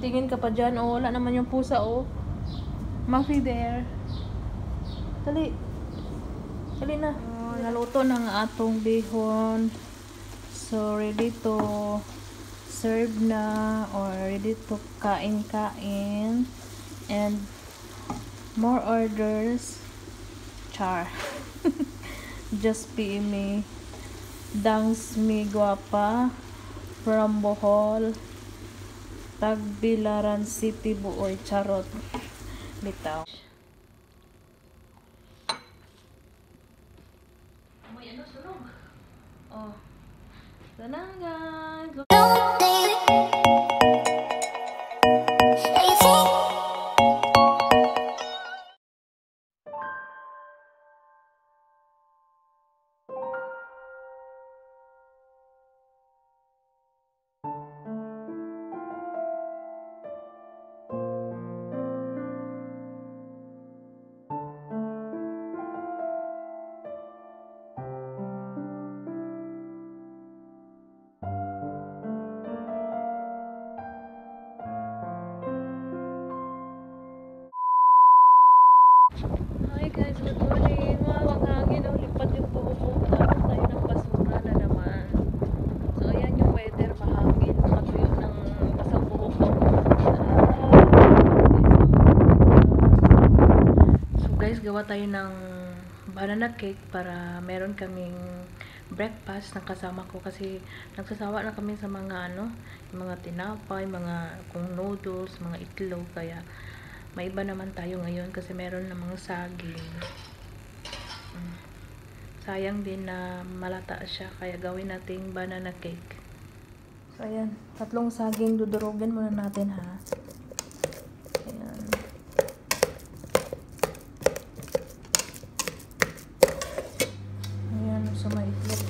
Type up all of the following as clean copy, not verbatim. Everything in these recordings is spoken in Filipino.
Tingin ka pa dyan. Oh, wala naman yung pusa, oh. Muffy there. Dali. Dali na. Oh, naluto ng atong bihon. So, ready to serve na or ready to kain-kain. And more orders. Char. Just PM me. Dangs mi guapa from Bohol. Tagbilaran City, Buoy. Charot. Bitaw. May ano, sunog. Oh. Ganang guys. Hi guys, good morning. Wow, ang hangin. Oh, lipat yung buhok ko. Tapos tayo ng basura na naman. So, ayan yung weather. Mahangin. Matuyo ng basang buhok ko. So guys, gawa tayo ng banana cake para meron kaming breakfast ng kasama ko kasi nagsasawa na kami sa mga yung mga tinapay, mga kung noodles, mga itlog, kaya may iba naman tayo ngayon kasi meron namang saging. Sayang din na malata siya kaya gawin nating banana cake. So ayan, 3 saging dudurugin muna natin ha. Ayan. Ayan, so may itlog.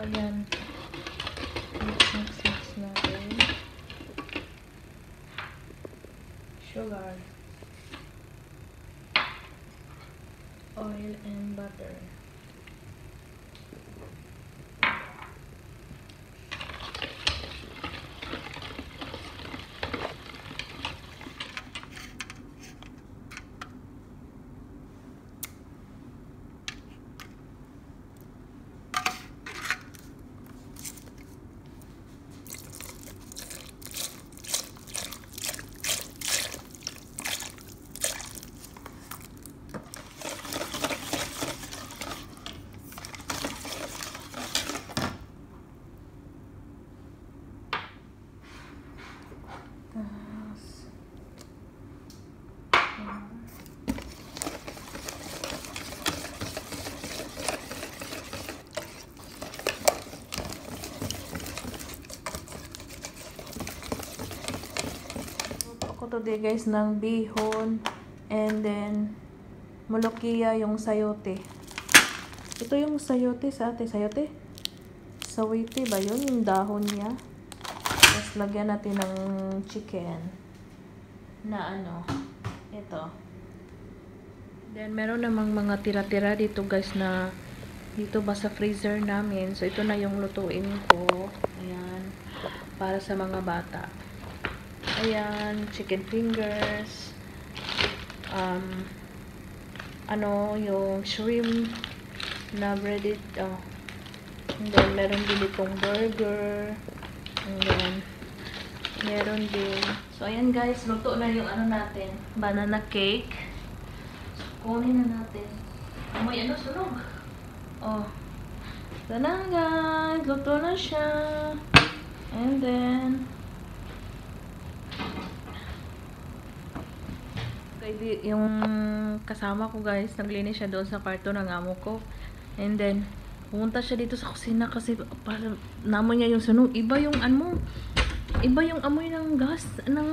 Ayan. Mix natin. Sugar. Oil and butter. Today guys ng bihon and then molokiya yung sayote. Ito yung sayote sa ate. Sayote? Sayote ba yun? Yung dahon niya. Tapos lagyan natin ng chicken na ito. Then meron namang mga tira-tira dito guys na dito ba sa freezer namin. So ito na yung lutuin ko. Ayan. Para sa mga bata. Ayan, chicken fingers, yung shrimp na breaded, and then meron din itong burger, and then meron din, so ayan guys, luto na yung natin, banana cake. So, kunin na natin, amoy sunog, oh, ganun guys, luto na siya, and then, yung kasama ko guys, naglinis siya doon sa kwarto ng amo ko. And then, pumunta siya dito sa kusina kasi para namoy niya yung sunog. Iba yung iba yung amoy ng gas, ng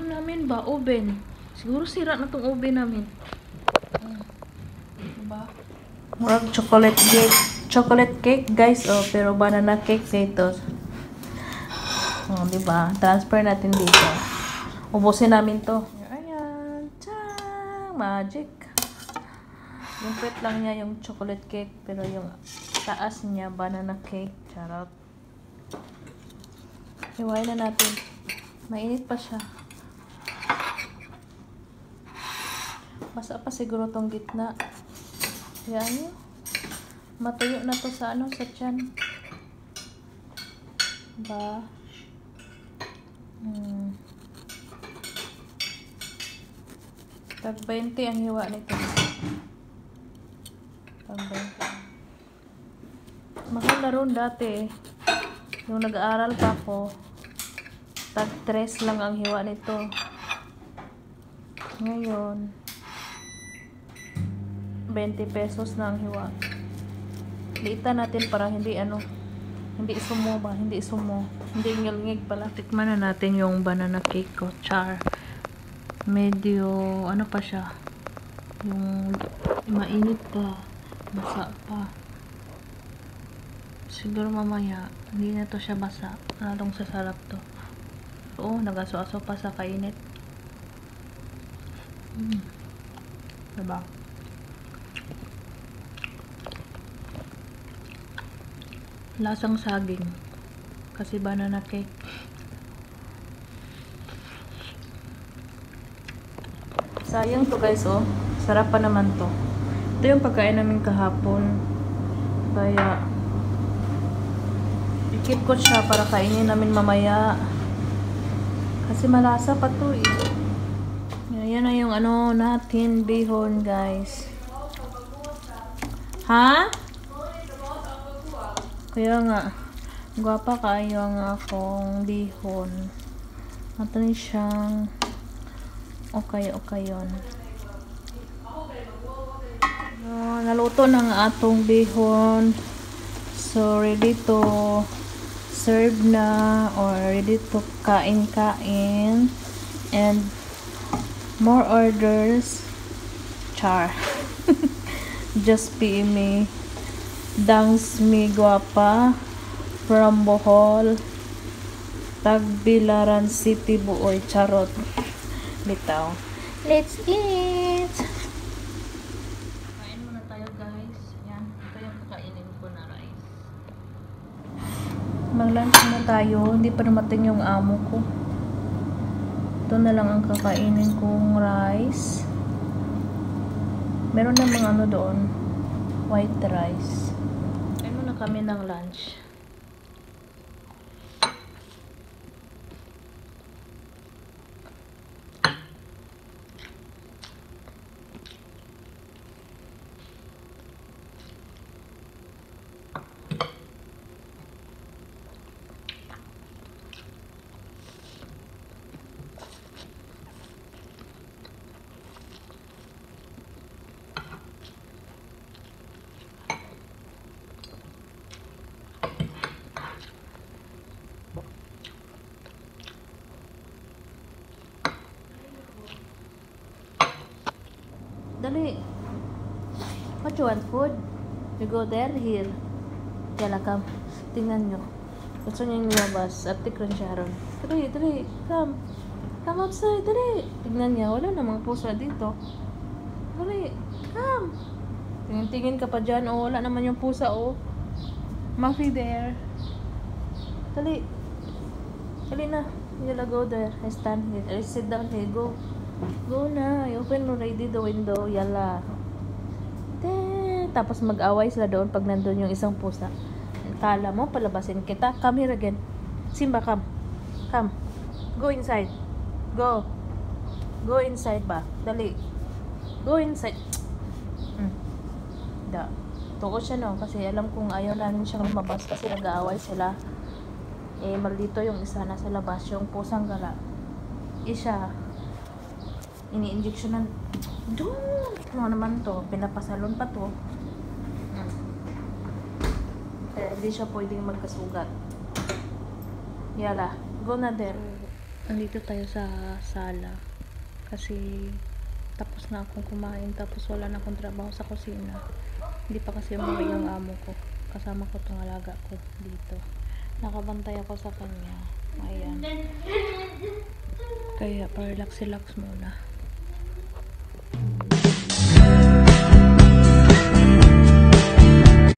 namin ba, oven. Siguro sira na tong oven namin. Diba? Murag chocolate cake guys, pero banana cake ito. Diba? Transfer natin dito. Ubusin namin to. Magic. Yung puwet lang niya yung chocolate cake, pero yung taas niya banana cake. Charot. Hiwain na natin. Mainit pa siya. Basa pa siguro tong gitna. Yan nyo. Matuyo na to sa ano, sa tiyan. Ba? Tag 20 ang hiwa nito. Tag 20. Mahal na ron dati. Yung nag-aaral pa ako, tag 3 lang ang hiwa nito. Ngayon, 20 pesos na ang hiwa. Liitan natin para hindi hindi sumo ba, hindi ngilngig pala. Tikman na natin yung banana cake ko, char. Medyo, ano pa siya, yung mainit pa, basa pa. Siguro mamaya, hindi na to siya basa. Lalong sasarap to. Oo, nagaso-aso pa sa kainit. Diba? Lasang saging. Kasi banana cake. Sayang to guys, oh. Sarap pa naman to. Ito yung pagkain namin kahapon. Kaya, i-keep ko siya para kainin namin mamaya. Kasi malasa pa to eh. Yan na yung ano natin, bihon guys. Ha? Kaya nga, gwapa kayo ang akong bihon. Ito na siyang okay-okay yun. Naluto ng atong bihon. So, ready to serve na or ready to kain-kain. And more orders. Char. Just PM me. Dangs mi guapa from Bohol, Tagbilaran City, Buoy. Charot. Bitaw. Let's eat! Kain muna tayo guys. Yan. Ito yung kakainin ko na rice. Mag-lunch na tayo. Hindi pa dumating yung amo ko. Ito na lang ang kakainin kong rice. Meron na mga ano doon. White rice. Kain muna kami ng lunch. Dali. What you want, food? You go there, here. Yala, come. Tingnan nyo. Gusto nyo yung lumabas. Ate Sharon. Dali, dali. Come. Come outside, dali. Tingnan niya. Wala namang pusa dito. Dali. Come. Tingin-tingin ka pa dyan. Oh, wala naman yung pusa, oh. Muffy there. Dali. Dali na. Yala, go there. I stand here. I sit down here. Go. Go na. I-open already the window. Yala. Tapos mag-away sila doon pag nandun yung isang pusa. Kala mo, palabasin kita. Come here again. Simba, come. Come. Go inside. Go. Go inside ba? Dali. Go inside. Da. Tuko siya no. Kasi alam kong ayaw namin siyang lumabas. Kasi nag-aaway sila. Eh, maldito yung isa na sa labas. Yung pusang gala. Isa. Ini-injectionan. Doon. Ano naman to? Pinapasalon pa to. Hindi siya pwedeng magkasugat. Yala, go na there. Andito tayo sa sala. Kasi tapos na akong kumain. Tapos wala na akong trabaho sa kusina. Hindi pa kasi umuwi yung amo ko. Kasama ko itong alaga ko dito. Nakabantay ako sa kanya. Ayan. Kaya pa relax muna.